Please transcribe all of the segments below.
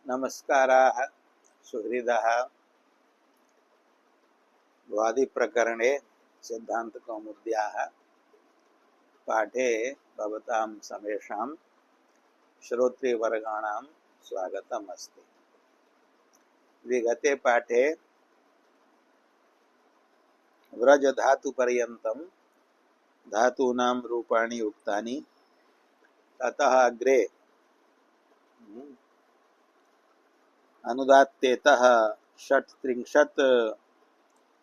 नमस्काराः सुहृदः। वादिप्रकरणे सिद्धान्तकौमुद्याः पाठे भवतां समेषां श्रोतृवर्गाणां स्वागतम् अस्ति। विगते पाठे व्रजधातुपर्यन्तं धातूनां रूपाणि उक्तानि, ततः अग्रे अनुदात्तेतः षट्त्रिंशत्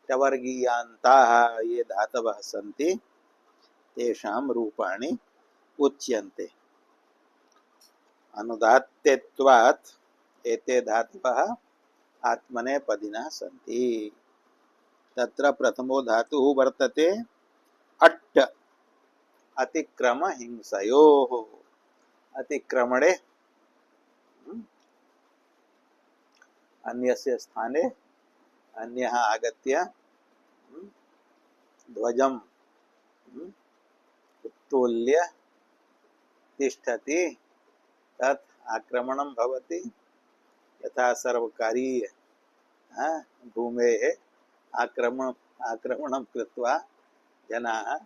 टवर्गीयान्ताः ये धातवः सन्ति तेषां रूपाणि उच्यन्ते। अनुदात्तेत्वात् एते धातवः आत्मनेपदिनः सन्ति। तत्र प्रथमो धातुः वर्तते अट्ट, अतिक्रम हिंसयोः। अतिक्रमणे अन्यस्य स्थाने अन्यः आगत्य ध्वजम् उत्तोल्य तिष्ठति, तत् आक्रमणं भवति। यथा सर्वकारीय भूमेः आक्रमणं कृत्वा जनाः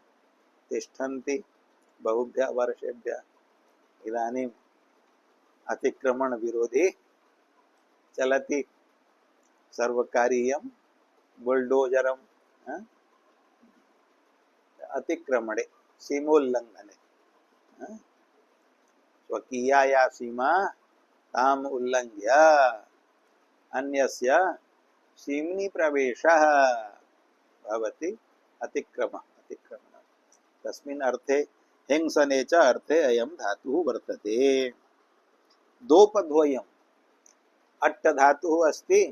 तिष्ठन्ति बहुभ्यः वर्षेभ्यः। इदानीम् अतिक्रमण विरोधी चलति, सर्वकारीयं बुल्डोजरं अतिक्रमणे सीमोल्लङ्घने स्वकीया या सीमा ताम् उल्लङ्घ्य अन्यस्य सीम्नि प्रवेशः भवति अतिक्रमः। तस्मिन् अर्थे हिंसने च अर्थे अयं धातुः वर्तते। दोपद्वयम् अट्ट धातुः अस्ति,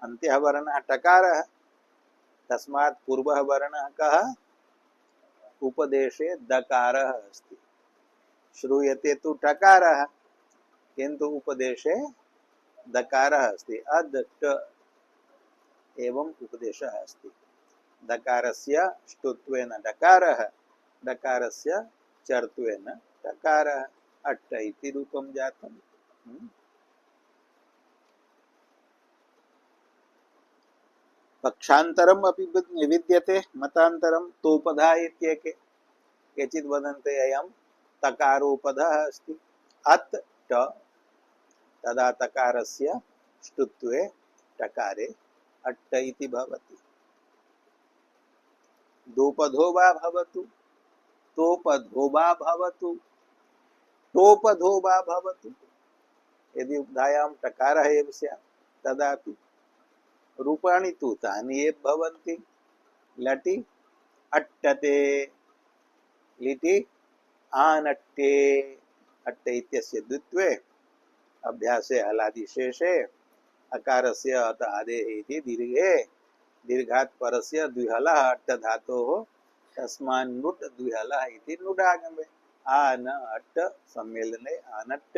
अन्त्यः वर्णः टकारः, तस्मात् पूर्वः वर्णः कः? उपदेशे दकारः अस्ति। श्रूयते तु टकारः किन्तु उपदेशे दकारः अस्ति। अदट्ट एवं उपदेशः अस्ति। दकारस्य ष्टुत्वेन डकारः, डकारस्य चर्त्वेन टकारः, अट्ट इति रूपं जातम्। पक्षान्तरम् अपि विद्यते, मतान्तरं तोपधा इत्येके। केचित् वदन्ति अयं तकारोपधः अस्ति। अत् ट तदा तकारस्य ष्टुत्वे टकारे अट्ट इति भवति। दोपधो वा भवतु, तोपधो वा भवतु, टोपधो वा भवतु। यदि उपधायां टकारः एव स्यात् तदापि रूपाणि तु तानि एव भवन्ति। लटि अट्टते, लिटि आनट्टे। अट्टे इत्यस्य द्वित्वे अभ्यासे हलादिशेषे अकारस्य अत आदेः इति दीर्घे, दीर्घात् परस्य द्विहलः अट्ट धातोः, तस्मात् नुट् द्विहलः इति नुडागमे। आन अट्ट सम्मेलने आनट्ट,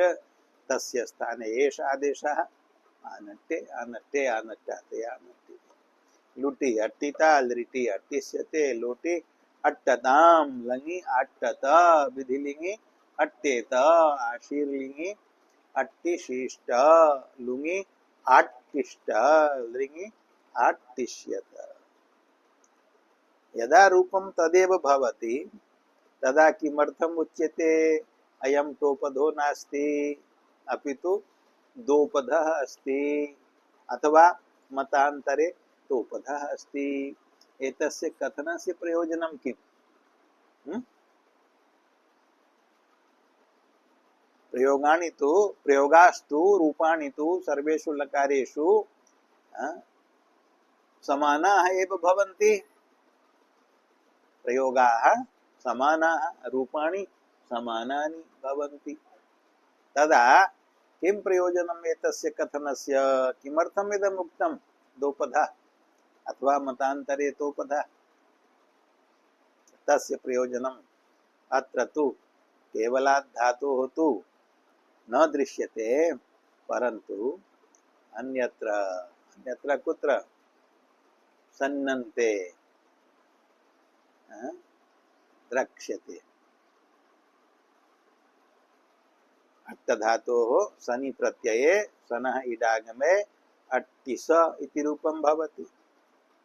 तस्य स्थाने एष आदेशः आनट्टे, आनट्टे, आनट्टाते, आनट्टे। लुटि अट्टिता, लिटि अट्टिष्यते, लोटि अट्टतां, लङि अट्टत, विधिलिङि अट्टेत, आशीर्लिङि अट्टिशिष्ट, लुङि आट्टिष्ट, लिङि आट्टिष्यत। यदा रूपं तदेव भवति तदा किमर्थम् उच्यते अयं टोपधो नास्ति अपितु दोपधः अस्ति, अथवा मतान्तरे टोपधः अस्ति। एतस्य कथनस्य प्रयोजनं किम्? प्रयोगास्तु रूपाणि तु सर्वेषु लकारेषु समानाः एव भवन्ति। प्रयोगाः समानाः, रूपाणि समानानि भवन्ति। तदा किं प्रयोजनम् एतस्य कथनस्य? किमर्थम् इदम् उक्तं दोपधः अथवा मतान्तरे तोपधः? तस्य प्रयोजनम् अत्र तु केवलात् धातोः तु न दृश्यते, परन्तु अन्यत्र कुत्र? सन्नन्ते द्रक्ष्यते। अट्ट धातोः सनि प्रत्यये सनः इडागमे अट्टिस इति रूपं भवति।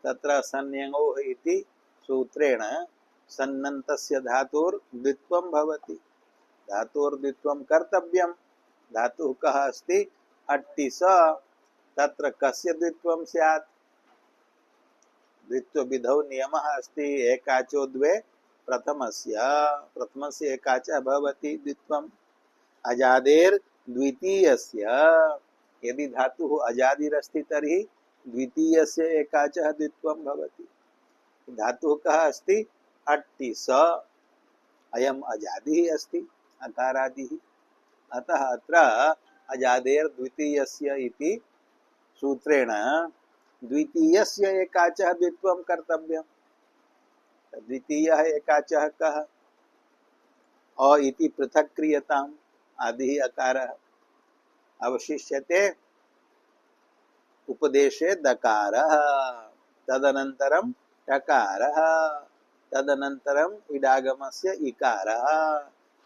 तत्र संज्ञोः इति सूत्रेण सन्नन्तस्य धातुर्द्वित्वं भवति। धातुर्द्वित्वं कर्तव्यं। धातुः कः अस्ति? अट्टिस। तत्र कस्य द्वित्वं स्यात्? द्वित्वविधौ नियमः अस्ति। एकाचो द्वे प्रथमस्य एकाचः भवति द्वित्वम्। अजादेर् द्वितीयस्य, यदि धातुः अजादिरस्ति तर्हि द्वितीयस्य एकाचः द्वित्वं भवति। धातुः कः अस्ति? अट्टिस। अयम् अजादिः अस्ति, अकारादिः। अतः अत्र अजादेर् द्वितीयस्य इति सूत्रेण द्वितीयस्य एकाचः द्वित्वं कर्तव्यम्। द्वितीयः एकाचः कः? अ इति पृथक् क्रियताम्। आदिः अकारः। अवशिष्यते उपदेशे दकारः, तदनन्तरं टकारः, तदनन्तरम् इडागमस्य इकारः,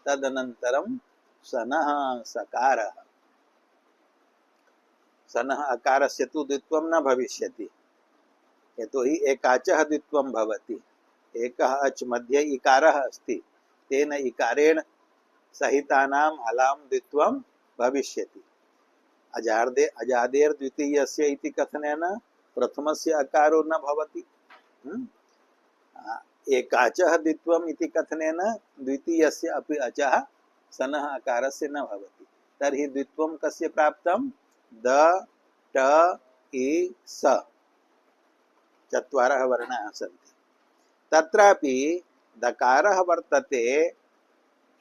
तदनन्तरं सनः सकारः। सनः अकारस्य तु द्वित्वं न भविष्यति, यतोहि एकाचः द्वित्वं भवति। एकः अच् मध्ये इकारः अस्ति, तेन इकारेण सहितानां हलां द्वित्वं भविष्यति। अजादेर् द्वितीयस्य इति कथनेन प्रथमस्य अकारो न भवति। एकाचः द्वित्वम् इति कथनेन द्वितीयस्य अपि अचः सनः अकारस्य न भवति। तर्हि द्वित्वं कस्य प्राप्तं? द ट इ स, चत्वारः वर्णाः सन्ति। तत्रापि दकारः वर्तते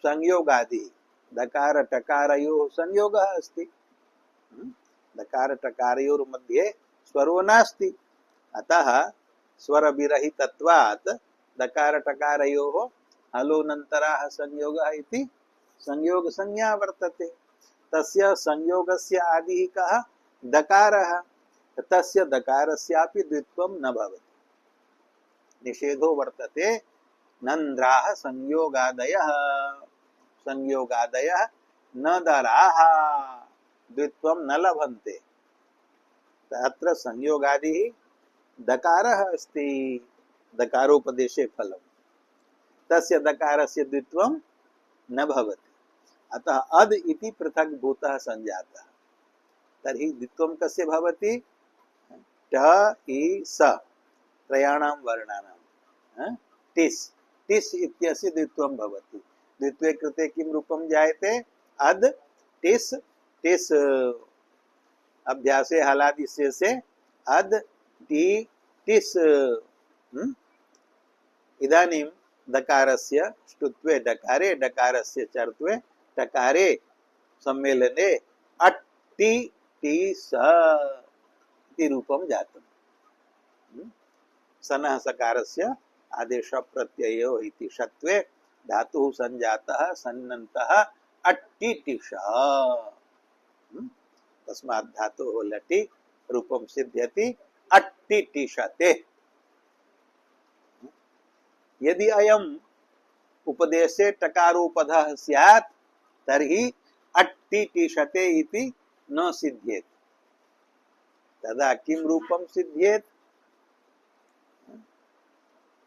संयोगादि। दकार टकारयोः संयोगः अस्ति। दकार टकारयोर्मध्ये स्वरो नास्ति। अतः स्वरविरहितत्वात् दकार टकारयोः हलोनन्तराः संयोगः इति संयोग संज्ञा वर्तते। तस्य संयोगस्य आदिः कः? दकारः। तस्य दकारस्यापि द्वित्वं न भवति। निषेधो वर्तते नन्द्राः संयोगादयः। संयोगादयः न दराः, द्वित्वं न लभन्ते। तत्र संयोगादिः दकारः अस्ति। दकारोपदेशे फलम्। तस्य दकारस्य द्वित्वं न भवति। अतः अद् इति पृथक् भूतः संजातः। तर्हि द्वित्वं कस्य भवति? ट इ स, त्रयाणां वर्णानां। टिस्, टिस् इत्यस्य द्वित्वं भवति। द्वित्वे कृते किं रूपं जायते? अद् टिस्। टिस् अभ्यासे हलादिस्य से अद् टि टिस्। इदानीं दकारस्य ष्टुत्वे डकारे, डकारस्य चर्त्वे टकारे सम्मेलने अट्टि टिस इति रूपं जातम्। सनः सकारस्य आदेश प्रत्ययो इति षत्वे धातुः संजातः सन्नन्तः अट्टिटिष। तस्मात् धातुः लटि रूपं सिद्ध्यति अट्टिटिषते। यदि अयम् उपदेशे टकारोपधः स्यात् तर्हि अट्टिटिषते इति न सिद्ध्येत्। तदा किं रूपं सिद्ध्येत्?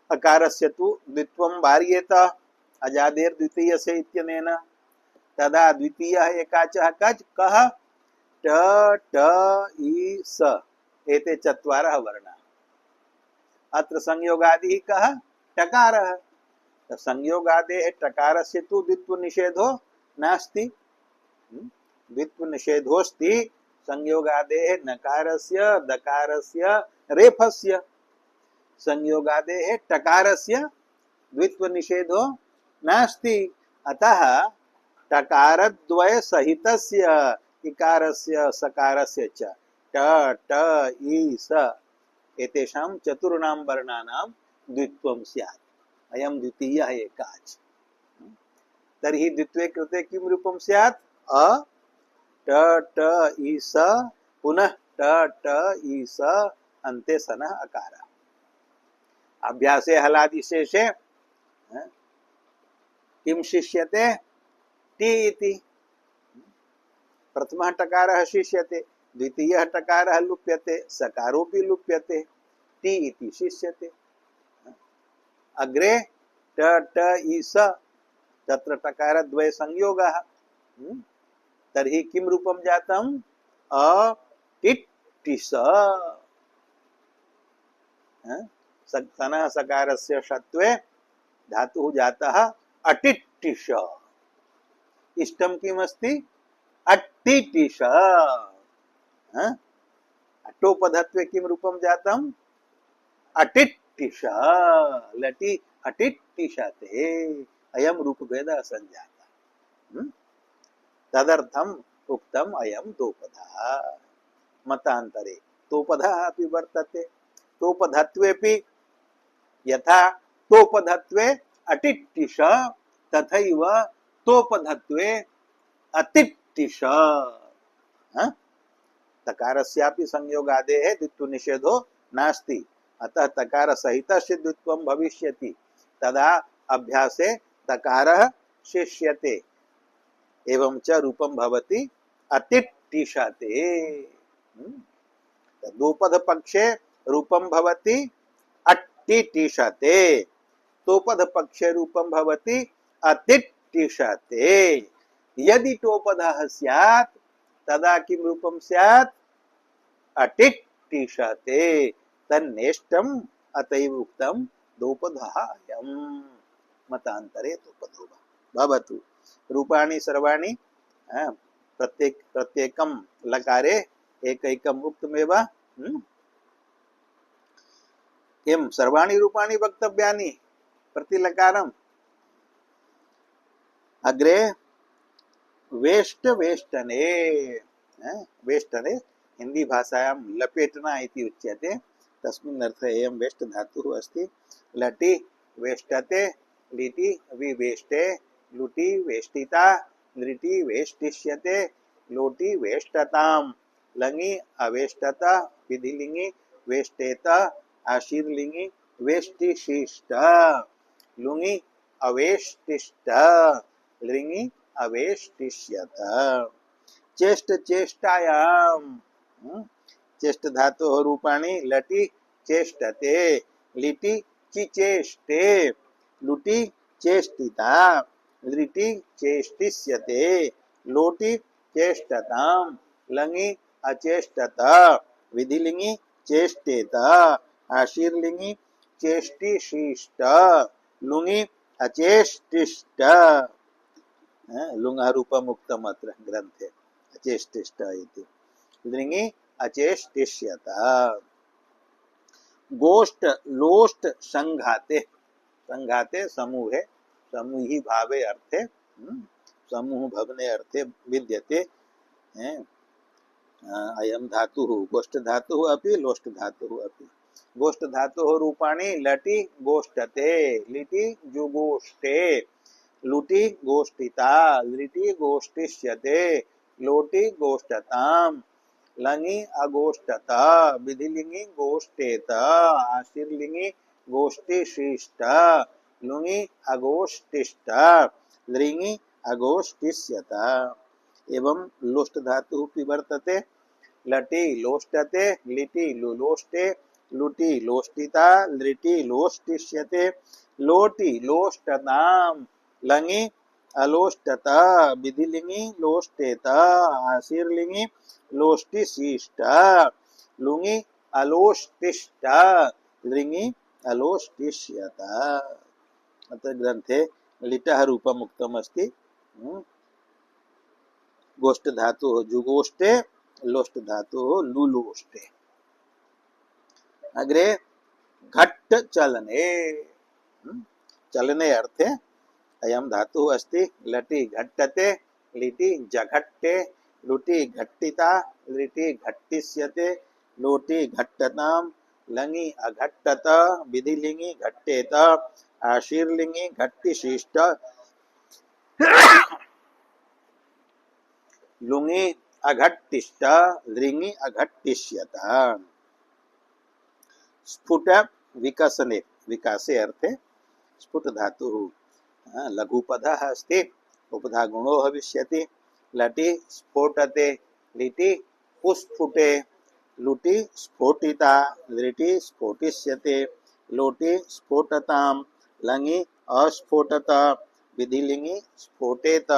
अकारस्य तु द्वित्वं वार्येत अजादेर् द्वितीयस्य इत्यनेन। तदा द्वितीयः एकाचः कः? ट ट इ स, एते चत्वारः वर्णाः। अत्र संयोगादिः कः? टकारः। संयोगादेः टकारस्य तु द्वित्वनिषेधो नास्ति। द्वित्वनिषेधोऽस्ति संयोगादेः नकारस्य दकारस्य रेफस्य। संयोगादेः टकारस्य द्वित्वनिषेधो नास्ति। अतः टकारद्वय सहितस्य इकारस्य सकारस्य च ट ट इ स एतेषां चतुर्णां वर्णानां द्वित्वं स्यात्। अयं द्वितीयः एकाच्। तर्हि द्वित्वे कृते किं रूपं स्यात्? अ ट ट इ स पुनः ट ट इ स अन्ते सनः अकारः। अभ्यासे हलादिशेषे किं शिष्यते? टि इति। प्रथमः टकारः शिष्यते, द्वितीयः टकारः लुप्यते, सकारोऽपि लुप्यते, ति इति शिष्यते। अग्रे ट ट इ स तत्र टकारद्वय संयोगः, तर्हि किं रूपं जातम्? अ टिट् टिस। सनः सकारस्य षत्वे धातुः जातः अटिट्टिश। इष्टं किमस्ति? अट्टिटिश। अटोपधत्वे किं रूपं जातम्? अटिट्टिश। लटि अटिट्टिशते, अयं रूपभेदः सञ्जातः। तदर्थम् उक्तम् अयं दोपधः। मतान्तरे तोपधः अपि वर्तते। तोपधत्वेपि यथा तोपधत्वे अटिट्टिश तथैव तोपधत्वे अतिट्टिश। तकारस्यापि संयोगादेः द्वित्व निषेधो नास्ति, अतः तकार सहितस्य द्वित्वं भविष्यति, तदा अभ्यासे तकारः शिष्यते, एवं च रूपं भवति अतिट्टिशते। दोपध पक्षे रूपं भवति अट्टिटिशते, तोपध पक्षे रूपं भवति अतिट्टिशते। यदि टोपधः स्यात् तदा किं रूपं स्यात्? अटिट्टिशते। तन्नेष्टम् अतैव उक्तं दोपधः अयम्। मतान्तरे दोपधो भवतु। रूपाणि सर्वाणि प्रत्येकं लकारे एकैकम् उक्तमेव। किं सर्वाणि रूपाणि वक्तव्यानि प्रतिलकारम्? अग्रे वेष्ट वेष्टने, वेष्टने हिंदी भाषायां लपेटना इति उच्यते, तस्मिन् अर्थे एवं वेष्ट धातुः अस्ति। लटि वेष्टते, लिटि विवेष्टे, लुटि वेष्टिता, लृटि वेष्टिष्यते, लोटि वेष्टताम्, लङि अवेष्टत, विधिलिङि वेष्टेत, आशीर्लिङि वेष्टिशिष्ट, लुङि अवेष्टिष्ट, लृङि अवेष्टिष्यत। चेष्ट चेष्टायाम्, चेष्ट धातोः रूपाणि लटि चेष्टते, लिटि चिचेष्टे, लुटि चेष्टिता, लृटि चेष्टिष्यते, लोटि चेष्टताम्, लङि अचेष्टत, विधिलिङि चेष्टेत, आशीर्लिङि चेष्टिशिष्ट, लुङि अचेष्टिष्ट। लुङः रूपम् उक्तम् अत्र ग्रन्थे, अचेष्टिष्ट इति। लृङि अचेष्टिष्यत। गोष्ठ लोष्ट संघाते, संघाते समूहे, समूही भावे अर्थे, समूह भवने अर्थे विद्यते। अयं धातुः गोष्ठ धातुः अपि लोष्ट धातुः अपि। गोष्ठ धातोः रूपाणि लटि गोष्ठते, लिटि जुगोष्ठे, लुटि गोष्ठिता, लृटि गोष्ठिष्यते, लोटि गोष्ठताम्, लङि अगोष्ठत, विधिलिङि गोष्ठेत, आशीर्लिङि गोष्ठिशिष्ट, लुङि अगोष्ठिष्ट, लृङि अगोष्ठिष्यत। एवं लोष्ट धातुः अपि वर्तते। लटि लोष्टते, लिटि लुलोष्टे, लुटि लोष्टिता, लृटि लोष्टिष्यते, लोटि लोष्टताम्, लङि अलोष्टत, विधिलिङि लोष्टेत, आशीर्लिङि लोष्टिशिष्ट, लुङि अलोष्टिष्ट, लृङि अलोष्टिष्यत। अत्र ग्रन्थे लिटः रूपम् उक्तम् अस्ति। गोष्ठ धातुः जुगोष्ठे, लोष्ट धातुः लुलोष्टे। अग्रे घट्ट चलने, चलने अर्थे अयं धातुः अस्ति। लटि घट्टते, लिटि जघट्टे, लुटि घट्टिता, लृटि घट्टिष्यते, लोटि घट्टताम्, लङि अघट्टत, विधिलिङि घट्टेत, आशीर्लिङि घट्टिशिष्ट, लुङि अघट्टिष्ट, लृङि अघट्टिष्यत। स्फुट विकसने, विकासे अर्थे स्फुट धातुः लघुपदः अस्ति, उपधा गुणो भविष्यति। लटि स्फोटते लिटि उस्फुटे लुटि स्फोटिता लिटि स्फोटिष्यते लोटि स्फोटताम लङि अस्फोटत विधिलिंगि स्फोटेत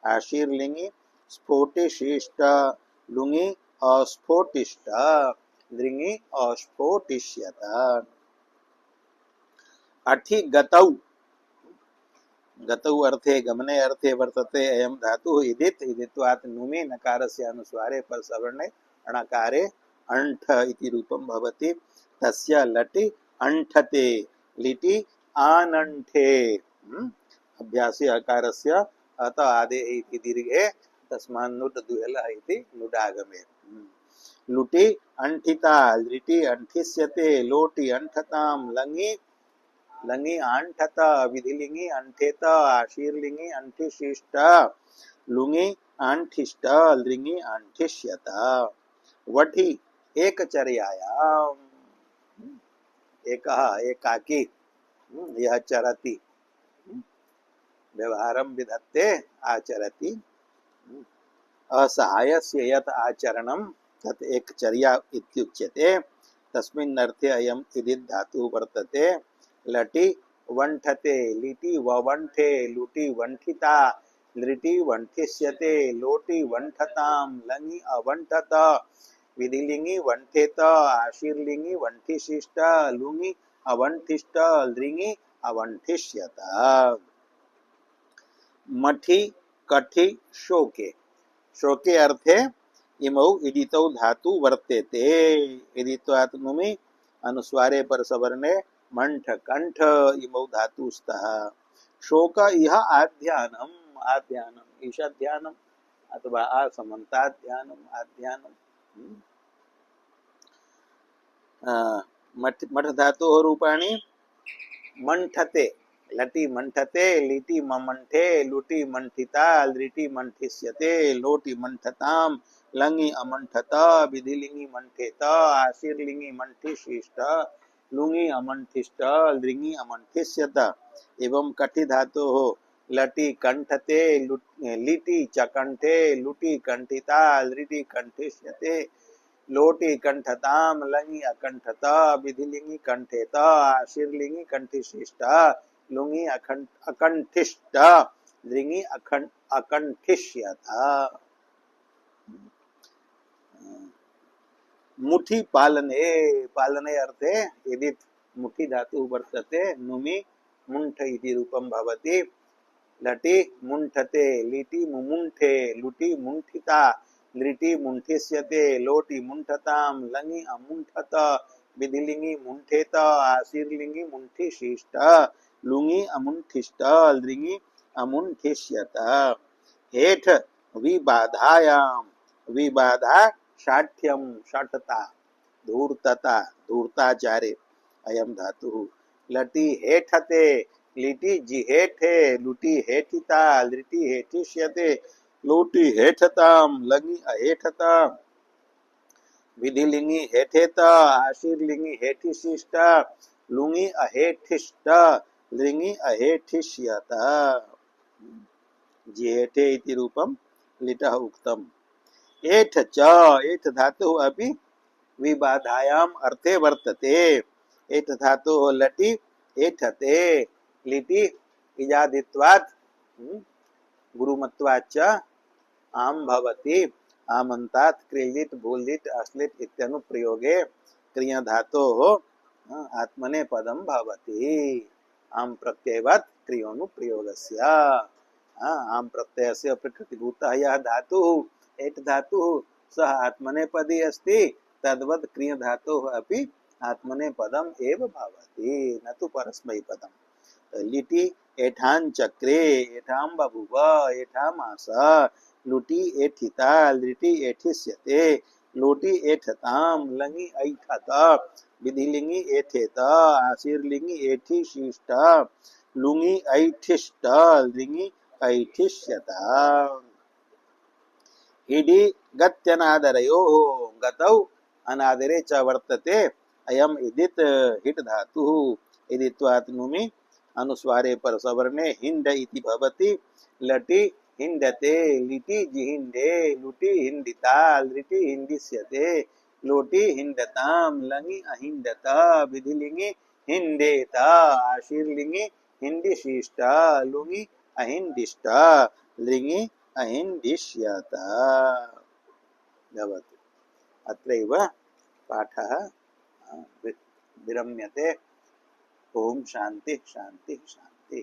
आशीर्लिंगि स्फोटिशिष्ट लुङि अस्फोटिष्ट दृङि अस्फोटिष्यत अर्थी गतौ गतौ अर्थे गमने अर्थे वर्तते अयं धातु इदित इदित्वात् नुमि नकारस्य अनुस्वारे परसवर्णे अणकारे अंठ इति रूपं भवति तस्य लटि अंठते लिटि आनंठे अभ्यासी अकारस्य अत आदे इति दीर्घे तस्मान् नुट् द्विहलः इति नुडागमे लुटि अंठिता लिटि अंठिष्यते लोटि अंठतां लङि लङि आंठत विधिलिंगि अंठेत आशीर्लिंगि अंठिशिष्ट लुङि आंठिष्ट लृङि आंठिष्यत वठि एकचर्यायाम् एकः एकाकी यह चरति व्यवहारं विधत्ते आचरति असहायस्य यत् आचरणं तत् एकचर्या इत्युच्यते तस्मिन् अर्थे अयम् इदित् धातुः वर्तते लटि वंठते लिटि ववंठे लुटि वंठिता लिटि वंठिष्यते लोटि वंठतां लङि अवंठत विधिलिंगि वंठेत आशीर्लिंगि वंठिशिष्ट लुङि अवंठिष्ट लृङि अवंठिष्यत मठि कठि शोके शोके अर्थे इमौ इदितौ धातु वर्तेते इदित्वात् नुमि अनुस्वारे परसवर्णे मंठ कंठ इमौ धातु स्तः शोक इह आध्यानम् आध्यानम् ईशाध्यानम् अथवा आसमन्ताध्यानम् आध्यानम् मठ धातोः रूपाणि मंठते लटि मंठते लिटि ममंठे लुटि मंठिता लिटि मंठिष्यते लोटि मंठतां लङि अमंठत विधिलिंगि मंठेत आशीर्लिंगि मंठिशिष्ट लुङि अमंठिष्ट लृङि अमंठिष्यत एवं कठि धातोः लटि कंठते लिटि चकंठे लुटि कंठिता लिटि कंठिष्यते लोटि कंठतां लङि अकंठत विधिलिंगि कंठेत आशीर्लिंगि कंठिशिष्ट लुङि अकंठिष्ट लृङि अकंठिष्यत मुठि पालने पालने अर्थे यदि मुठि धातु वर्तते नुमि मुंठ इति रूपं भवति लटि मुंठते लिटि मुमुंठे लुटि मुंठिता लिटि मुंठिष्यते लोटि मुंठतां लङि अमुंठत विधिलिंगि मुंठेत आशीर्लिंगि मुंठिशिष्ट लुङि अमुंठिष्ट लृङि अमुंठिष्यत हेठ विबाधायां विबाधा शाठ्यं शाठता धूर्तता धूर्ताचारे अयं धातुः लटि हेठते लिटि जिहेठे लुटि हेठिता लिटि हेठिष्यते लोटि हेठतां लङि अहेठता विधिलिंगि हेठेत आशीर्लिंगि हेठिशिष्ट लुङि अहेठिष्ट लृङि अहेठिष्यत जिहेठे इति रूपं लिटः उक्तम् एठ च एठ धातुः अपि विबाधायाम् अर्थे वर्तते एठ धातुः लटि एठते लिटि इजादित्वात् गुरुमत्वाच्च आम भवति आमन्तात् क्रियलिट् भूलिट् अस्लिट् इत्यनुप्रयोगे क्रिया धातोः आत्मने पदं भवति आम प्रत्ययवत् क्रियोनुप्रयोगस्य आम प्रत्ययस्य प्रकृतिभूतः यः धातुः एठ धातुः सः आत्मनेपदी अस्ति तद्वत् क्रिय धातुः अपि आत्मनेपदम् एव भवति न तु परस्मैपदम् लिटि एठां चक्रे एठां बभूव एठामास लुटि एठिता लिटि एठिष्यते लोटि एठतां लङि ऐठत विधिलिंगि एठेत आशीर्लिंगि एठिशिष्ट लुङि ऐठिष्ट लृङि ऐठिष्यत हिडि गत्यनादरयोः गतौ अनादरे च वर्तते अयम् इदित् हिट् धातुः इदित्वात् नुमि अनुस्वारे परसवर्णे हिण्ड इति भवति लटि हिंदते लिटि जिहिंदे लुटि हिंदिता लिटि हिंदिष्यते लोटि हिंदताम लंगि अहिंदत विधिलिंगि हिंदेत आशीर्लिंगि हिंदिशिष्ट लुंगि अहिंदिष्ट लिंगि अहिंदिष्यत भवतु। अत्रैव पाठः विरम्यते। ओम शांति शांति शांति।